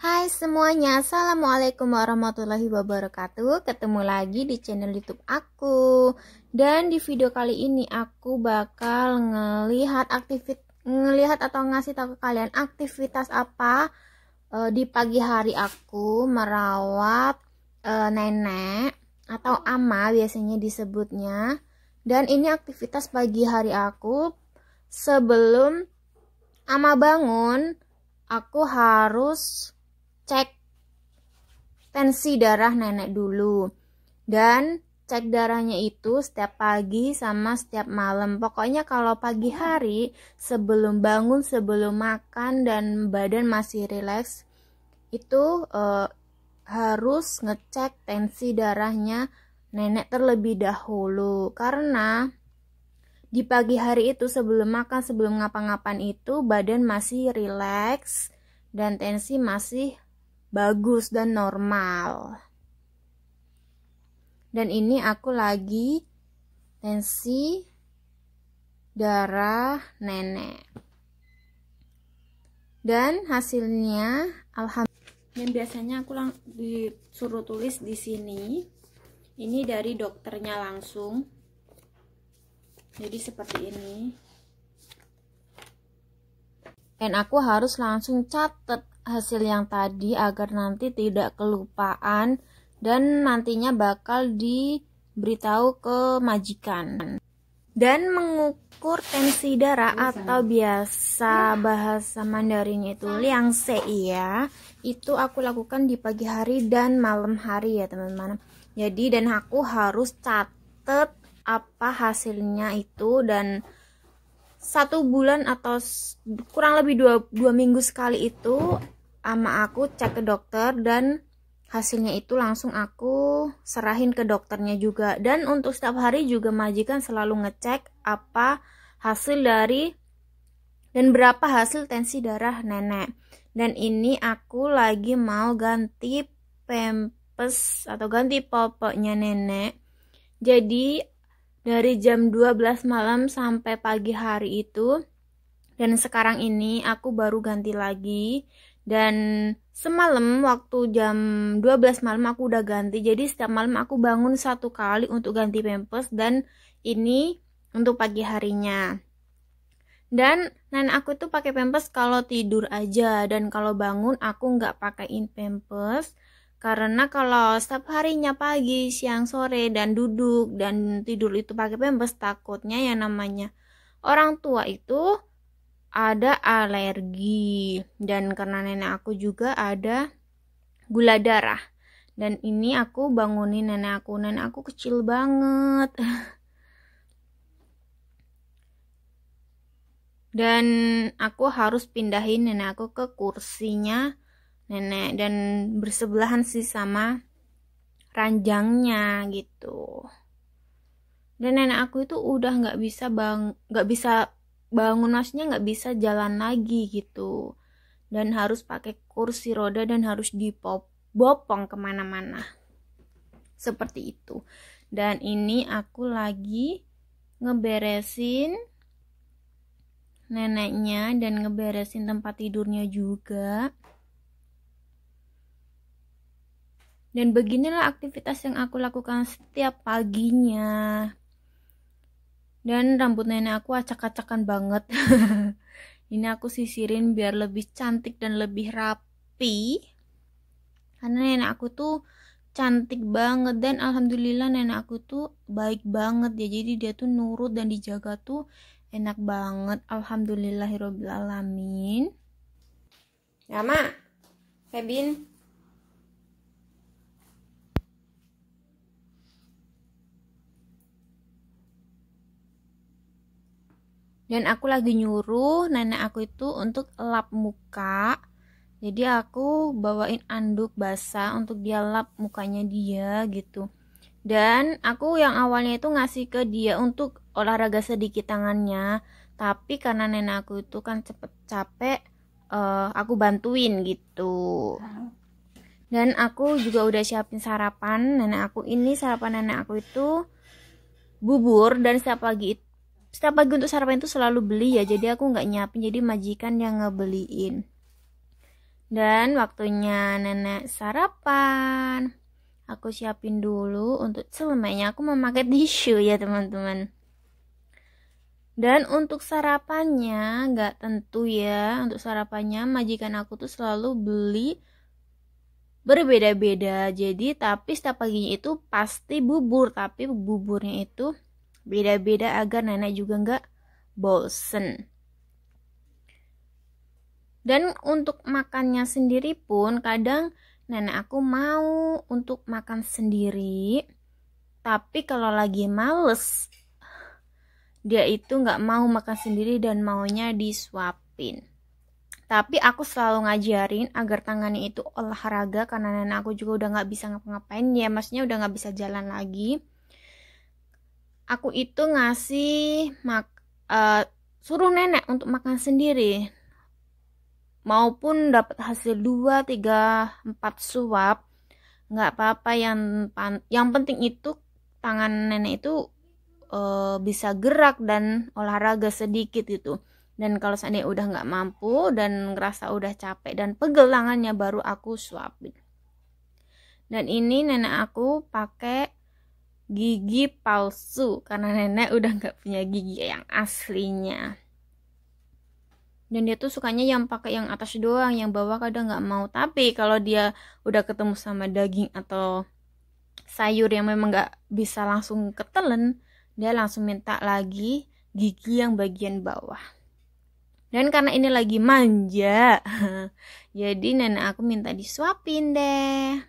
Hai semuanya, Assalamualaikum warahmatullahi wabarakatuh. Ketemu lagi di channel YouTube aku. Dan di video kali ini aku bakal ngelihat atau ngasih tahu ke kalian aktivitas apa di pagi hari aku merawat nenek atau ama biasanya disebutnya. Dan ini aktivitas pagi hari aku sebelum ama bangun. Aku harus cek tensi darah nenek dulu, dan cek darahnya itu setiap pagi sama setiap malam. Pokoknya kalau pagi hari sebelum bangun, sebelum makan dan badan masih rileks, itu harus ngecek tensi darahnya nenek terlebih dahulu. Karena di pagi hari itu sebelum makan, sebelum ngapa-ngapain itu badan masih rileks dan tensi masih bagus dan normal. Dan ini aku lagi tensi darah nenek. Dan hasilnya alhamdulillah. Dan biasanya aku disuruh tulis di sini. Ini dari dokternya langsung. Jadi seperti ini. Dan aku harus langsung catat hasil yang tadi agar nanti tidak kelupaan dan nantinya bakal diberitahu ke majikan. Dan mengukur tensi darah atau biasa bahasa Mandarinnya itu liang sei ya. Itu aku lakukan di pagi hari dan malam hari ya teman-teman. Jadi dan aku harus catat apa hasilnya itu, dan 1 bulan atau kurang lebih 2 minggu sekali itu ama aku cek ke dokter, dan hasilnya itu langsung aku serahin ke dokternya juga. Dan untuk setiap hari juga majikan selalu ngecek apa hasil dari dan berapa hasil tensi darah nenek. Dan ini aku lagi mau ganti pempes atau ganti popoknya nenek. Jadi dari jam 12 malam sampai pagi hari itu, dan sekarang ini aku baru ganti lagi. Dan semalam waktu jam 12 malam aku udah ganti. Jadi setiap malam aku bangun 1 kali untuk ganti pampers, dan ini untuk pagi harinya. Dan nenek aku tuh pakai pampers kalau tidur aja, dan kalau bangun aku nggak pakein pampers. Karena kalau setiap harinya pagi, siang, sore, dan duduk dan tidur itu pakai pampers, takutnya yang namanya orang tua itu ada alergi. Dan karena nenek aku juga ada gula darah. Dan ini aku bangunin nenek aku kecil banget. Dan aku harus pindahin nenek aku ke kursinya nenek, dan bersebelahan sih sama ranjangnya gitu. Dan nenek aku itu udah nggak bisa bangun, maksudnya nggak bisa jalan lagi gitu, dan harus pakai kursi roda dan harus dibopong kemana-mana seperti itu. Dan ini aku lagi ngeberesin neneknya dan ngeberesin tempat tidurnya juga. Dan beginilah aktivitas yang aku lakukan setiap paginya. Dan rambut nenek aku acak-acakan banget. Ini aku sisirin biar lebih cantik dan lebih rapi. Karena nenek aku tuh cantik banget, dan alhamdulillah nenek aku tuh baik banget ya. Jadi dia tuh nurut dan dijaga tuh enak banget. Alhamdulillahirabbil alamin. Ya, Mak. Febin. Dan aku lagi nyuruh nenek aku itu untuk lap muka. Jadi aku bawain anduk basah untuk dia lap mukanya dia gitu. Dan aku yang awalnya itu ngasih ke dia untuk olahraga sedikit tangannya. Tapi karena nenek aku itu kan cepet capek, aku bantuin gitu. Dan aku juga udah siapin sarapan nenek aku. Ini sarapan nenek aku itu bubur, dan setiap pagi untuk sarapan itu selalu beli ya, jadi aku nggak nyiapin, jadi majikan yang ngebeliin. Dan waktunya nenek sarapan. Aku siapin dulu untuk selemanya. Aku memakai tisu ya teman-teman. Dan untuk sarapannya nggak tentu ya. Untuk sarapannya majikan aku tuh selalu beli berbeda-beda. Jadi tapi setiap paginya itu pasti bubur. Tapi buburnya itu beda-beda agar nenek juga nggak bosen. Dan untuk makannya sendiri pun kadang nenek aku mau untuk makan sendiri. Tapi kalau lagi males, dia itu nggak mau makan sendiri dan maunya disuapin. Tapi aku selalu ngajarin agar tangannya itu olahraga karena nenek aku juga udah nggak bisa ngapa-ngapain ya, maksudnya udah nggak bisa jalan lagi. Aku itu ngasih suruh nenek untuk makan sendiri. Maupun dapat hasil 2, 3, 4 suap, nggak apa-apa. Yang penting itu tangan nenek itu bisa gerak dan olahraga sedikit gitu. Dan kalau seandainya udah nggak mampu dan ngerasa udah capek dan pegel tangannya, baru aku suapin. Dan ini nenek aku pakai gigi palsu karena nenek udah nggak punya gigi yang aslinya. Dan dia tuh sukanya yang pakai yang atas doang, yang bawah kadang nggak mau. Tapi kalau dia udah ketemu sama daging atau sayur yang memang nggak bisa langsung ketelen, dia langsung minta lagi gigi yang bagian bawah. Dan karena ini lagi manja, jadi nenek aku minta disuapin deh.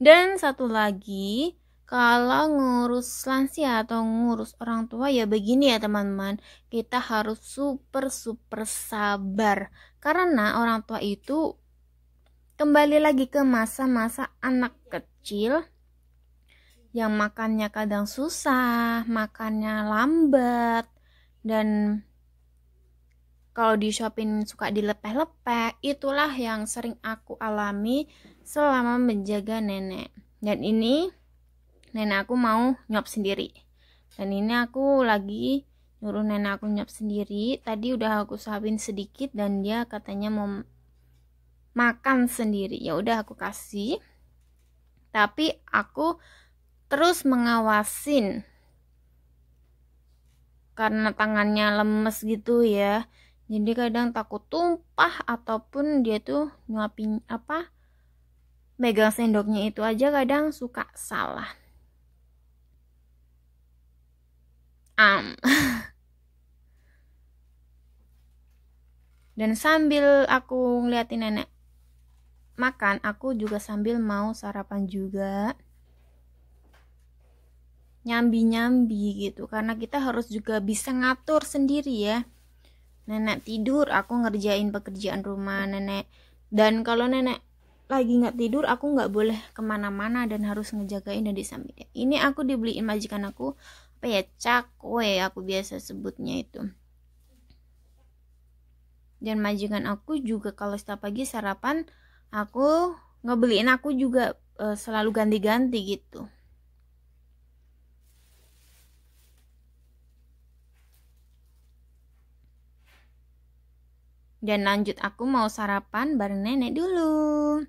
Dan satu lagi, kalau ngurus lansia atau ngurus orang tua ya begini ya teman-teman. Kita harus super sabar. Karena orang tua itu kembali lagi ke masa-masa anak kecil yang makannya kadang susah, makannya lambat, dan kalau disuapin suka dilepeh-lepeh. Itulah yang sering aku alami selama menjaga nenek. Dan ini nenek aku mau nyuap sendiri. Dan ini aku lagi nyuruh nenek aku nyuap sendiri. Tadi udah aku suapin sedikit dan dia katanya mau makan sendiri. Ya udah aku kasih. Tapi aku terus mengawasin karena tangannya lemes gitu ya. Jadi kadang takut tumpah ataupun dia tuh nyuapin megang sendoknya itu aja kadang suka salah. Dan sambil aku ngeliatin nenek makan, aku juga sambil mau sarapan juga. Nyambi-nyambi gitu, karena kita harus juga bisa ngatur sendiri ya. Nenek tidur, aku ngerjain pekerjaan rumah nenek. Dan kalau nenek lagi nggak tidur, aku nggak boleh kemana-mana dan harus ngejagain dan disampingin. Ini aku dibeliin majikan aku apa ya, cakwe aku biasa sebutnya itu. Dan majikan aku juga kalau setiap pagi sarapan aku ngebeliin aku juga selalu ganti-ganti gitu. Dan lanjut aku mau sarapan bareng nenek dulu.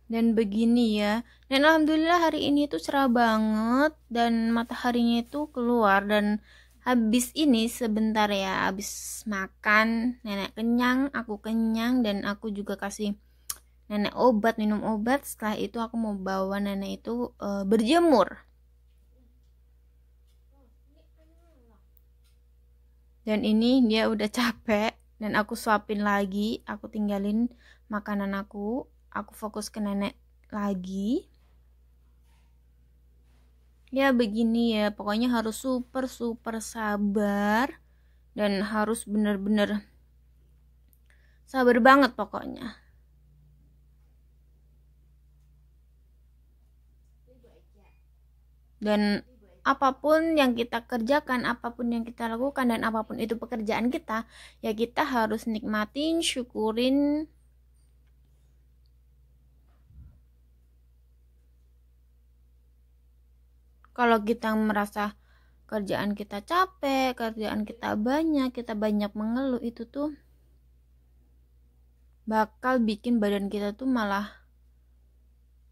Dan begini ya. Dan alhamdulillah hari ini tuh cerah banget dan mataharinya itu keluar. Dan habis ini sebentar ya, habis makan nenek kenyang, aku kenyang, dan aku juga kasih nenek obat, minum obat. Setelah itu aku mau bawa nenek itu berjemur. Dan ini dia udah capek dan aku suapin lagi, aku tinggalin makanan aku fokus ke nenek lagi. Ya begini ya, pokoknya harus super sabar dan harus bener-bener sabar banget pokoknya. Dan apapun yang kita kerjakan, apapun yang kita lakukan, dan apapun itu pekerjaan kita, ya kita harus nikmatin, syukurin. Kalau kita merasa kerjaan kita capek, kerjaan kita banyak mengeluh, itu tuh bakal bikin badan kita tuh malah,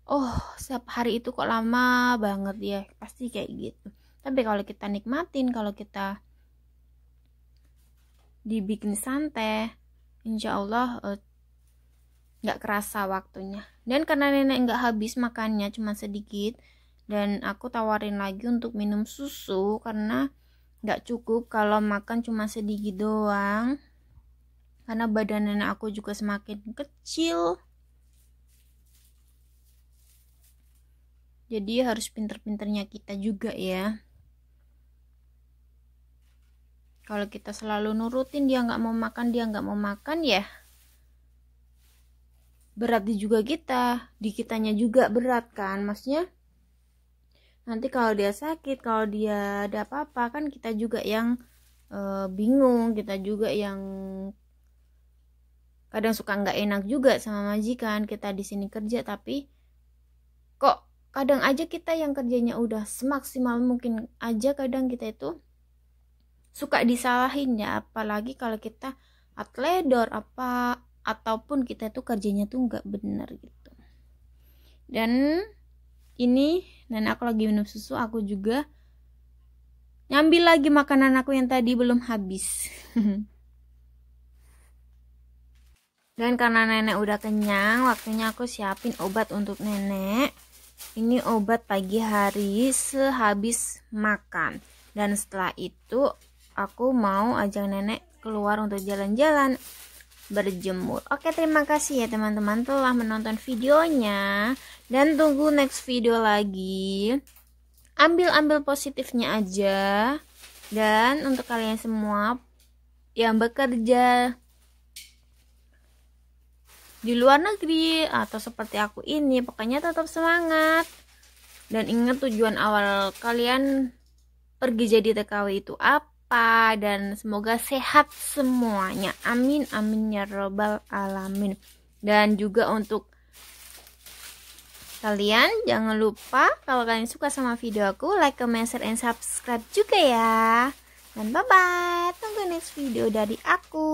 oh setiap hari itu kok lama banget ya, pasti kayak gitu. Tapi kalau kita nikmatin, kalau kita dibikin santai, insya Allah nggak kerasa waktunya. Dan karena nenek nggak habis makannya, cuma sedikit, dan aku tawarin lagi untuk minum susu karena nggak cukup kalau makan cuma sedikit doang, karena badan nenek aku juga semakin kecil. Jadi harus pinter-pinternya kita juga ya. Kalau kita selalu nurutin dia nggak mau makan ya berat juga kita, di kitanya juga berat kan. Maksudnya nanti kalau dia sakit, kalau dia ada apa-apa, kan kita juga yang bingung, kita juga yang kadang suka nggak enak juga sama majikan. Kita di sini kerja tapi kok kadang aja kita yang kerjanya udah semaksimal mungkin aja, kadang kita itu suka disalahin ya, apalagi kalau kita atledor apa, ataupun kita tuh kerjanya tuh nggak bener gitu. Dan ini nenek aku lagi minum susu, aku juga ngambil lagi makanan aku yang tadi belum habis. Dan karena nenek udah kenyang, waktunya aku siapin obat untuk nenek. Ini obat pagi hari sehabis makan. Dan setelah itu aku mau ajak nenek keluar untuk jalan-jalan, berjemur. Oke, terima kasih ya teman-teman telah menonton videonya. Dan tunggu next video lagi. Ambil positifnya aja. Dan untuk kalian semua yang bekerja di luar negeri atau seperti aku ini, pokoknya tetap semangat. Dan ingat tujuan awal kalian pergi jadi TKW itu apa, dan semoga sehat semuanya. Amin amin ya robbal alamin. Dan juga untuk kalian jangan lupa kalau kalian suka sama video aku, like, comment, share, and subscribe juga ya. Dan bye bye, tunggu next video dari aku.